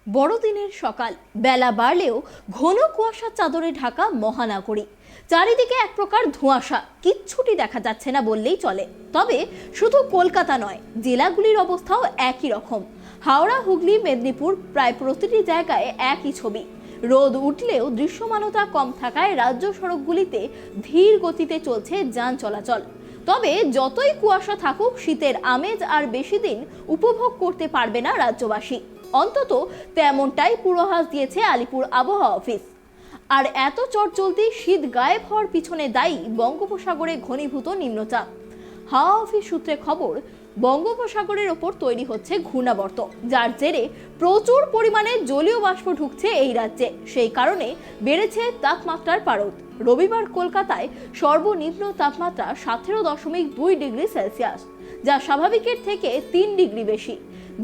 বড়দিনের সকাল, বেলা বাড়লেও ঘন কুয়াশার চাদরে ঢাকা মহানগরী। চারিদিকে এক প্রকার ধোঁয়াশা, কিচ্ছুটি দেখা যাচ্ছে না বললেই চলে। তবে শুধু কলকাতা নয়, জেলাগুলির অবস্থাও একই রকম। হাওড়া, হুগলি, মেদিনীপুর, প্রায় প্রতিটি জায়গায় একই ছবি। রোদ উঠলেও দৃশ্যমানতা কম থাকায় রাজ্য সড়কগুলিতে ধীর গতিতে চলছে যান চলাচল। তবে যতই কুয়াশা থাকুক, শীতের আমেজ আর বেশি দিন উপভোগ করতে পারবে না রাজ্যবাসী। অন্তত তেমনটাই পূর্বাভাস দিয়েছে আলিপুর আবহাওয়া অফিস। আর এত চটজলদি শীত গায়েব হওয়ার পিছনে দায়ী বঙ্গোপসাগরে ঘনীভূত নিম্নচাপ। হাওয়া অফিস সূত্রে খবর, বঙ্গোপসাগরের ওপর তৈরি হচ্ছে ঘূর্ণাবর্ত, যার জেরে প্রচুর পরিমাণে জলীয় বাষ্প ঢুকছে এই রাজ্যে। সেই কারণে বেড়েছে তাপমাত্রার পারদ। রবিবার কলকাতায় সর্বনিম্ন তাপমাত্রা 17.2 ডিগ্রি সেলসিয়াস, যা স্বাভাবিকের থেকে 3 ডিগ্রি বেশি।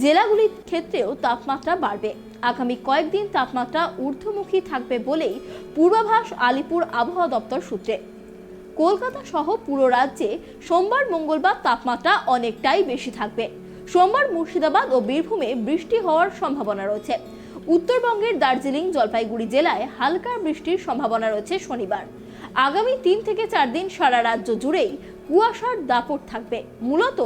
জেলাগুলির ক্ষেত্রেও তাপমাত্রা বাড়বে। আগামী কয়েকদিন তাপমাত্রা ঊর্ধ্বমুখী থাকবে বলেই পূর্বাভাস আলিপুর আবহাওয়া দপ্তর সূত্রে। কলকাতা সহ পুরো রাজ্যে সোমবার, মঙ্গলবার তাপমাত্রা অনেকটাই বেশি থাকবে। সোমবার মুর্শিদাবাদ ও বীরভূমে বৃষ্টি হওয়ার সম্ভাবনা রয়েছে। উত্তরবঙ্গের দার্জিলিং, জলপাইগুড়ি জেলায় হালকা বৃষ্টির সম্ভাবনা রয়েছে শনিবার। আগামী 3 থেকে 4 দিন সারা রাজ্য জুড়েই কুয়াশার দাপট থাকবে। মূলত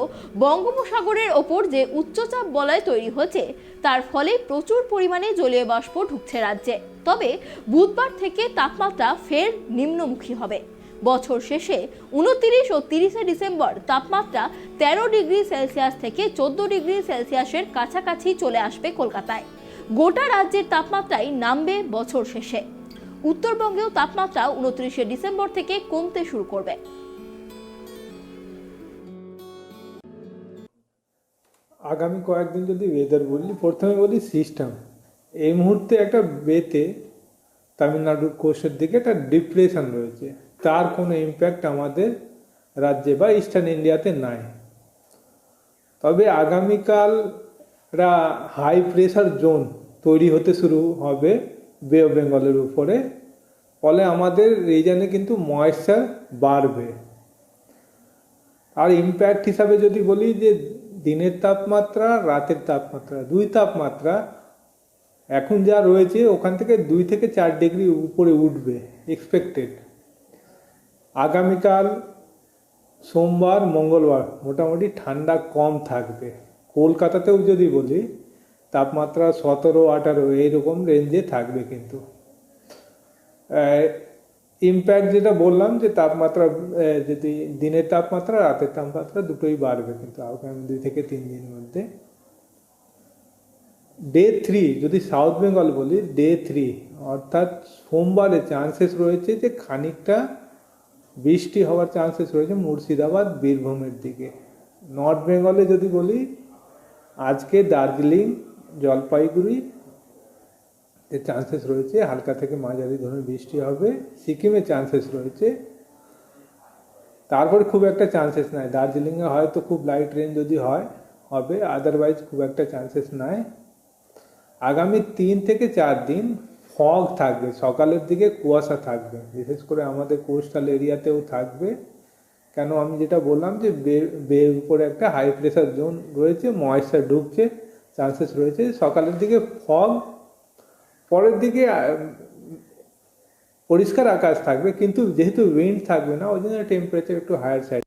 বঙ্গোপসাগরের ওপর যে উচ্চচাপ বলয় তৈরি হয়েছে, তার ফলে প্রচুর পরিমাণে জলীয় বাষ্প ঢুকছে রাজ্যে। তবে বুধবার থেকে তাপমাত্রা ফের নিম্নমুখী হবে। বছর শেষে 29 ও 30 ডিসেম্বর তাপমাত্রা 13 ডিগ্রি সেলসিয়াস থেকে 14 ডিগ্রি সেলসিয়াসের কাছাকাছি চলে আসবে কলকাতায়। গোটা রাজ্যের তাপমাত্রাই নামবে বছর শেষে। উত্তরবঙ্গেও তাপমাত্রা 29 ডিসেম্বর থেকে কমতে শুরু করবে। আগামী কয়েকদিন যদি ওয়েদার বলি, প্রথমে বলি সিস্টেম। এই মুহূর্তে একটা বেতে তামিলনাড়ুর কোস্টের দিকে একটা ডিপ্রেশন রয়েছে, তার কোনো ইম্প্যাক্ট আমাদের রাজ্যে বা ইস্টার্ন ইন্ডিয়াতে নাই। তবে আগামীকাল হাই প্রেশার জোন তৈরি হতে শুরু হবে বে অফ বেঙ্গলের উপরে, ফলে আমাদের রিজনে কিন্তু ময়েশ্চার বাড়বে। আর ইম্প্যাক্ট হিসাবে যদি বলি যে দিনের তাপমাত্রা, রাতের তাপমাত্রা, দুই তাপমাত্রা এখন যা রয়েছে ওখান থেকে 2 থেকে 4 ডিগ্রি উপরে উঠবে এক্সপেক্টেড। আগামীকাল সোমবার, মঙ্গলবার মোটামুটি ঠান্ডা কম থাকবে। কলকাতাতেও যদি বলি তাপমাত্রা 17-18 এইরকম রেঞ্জে থাকবে। কিন্তু ইম্প্যাক্ট যেটা বললাম যে তাপমাত্রা, যদি দিনের তাপমাত্রা, রাতের তাপমাত্রা দুটোই বাড়বে কিন্তু আগামী 2 থেকে 3 দিনের মধ্যে। ডে 3 যদি সাউথ বেঙ্গল বলি, ডে 3 অর্থাৎ সোমবারে চান্সেস রয়েছে যে খানিকটা বৃষ্টি হওয়ার চান্সেস রয়েছে মুর্শিদাবাদ, বীরভূমের দিকে। নর্থ বেঙ্গলে যদি বলি, আজকে দার্জিলিং, জলপাইগুড়ি চান্সেস রয়েছে হালকা থেকে মাঝারি ধরনের বৃষ্টি হবে। সিকিমে চান্সেস রয়েছে, তারপরে খুব একটা চান্সেস নাই। দার্জিলিংয়ে হয়তো খুব লাইট রেন যদি হবে, আদারওয়াইজ খুব একটা চান্সেস নাই। আগামী 3 থেকে 4 দিন ফগ থাকবে, সকালের দিকে কুয়াশা থাকবে, বিশেষ করে আমাদের কোস্টাল এরিয়াতেও থাকবে। কেন, আমি যেটা বললাম যে বের উপরে একটা হাই প্রেশার জোন রয়েছে, ময়েশ্চার ঢুকছে, চান্সেস রয়েছে। সকালের দিকে ফগ, পরের দিকে পরিষ্কার আকাশ থাকবে, কিন্তু যেহেতু উইন্ড থাকবে না, ওই জন্য টেম্পারেচার একটু হায়ার সাইড।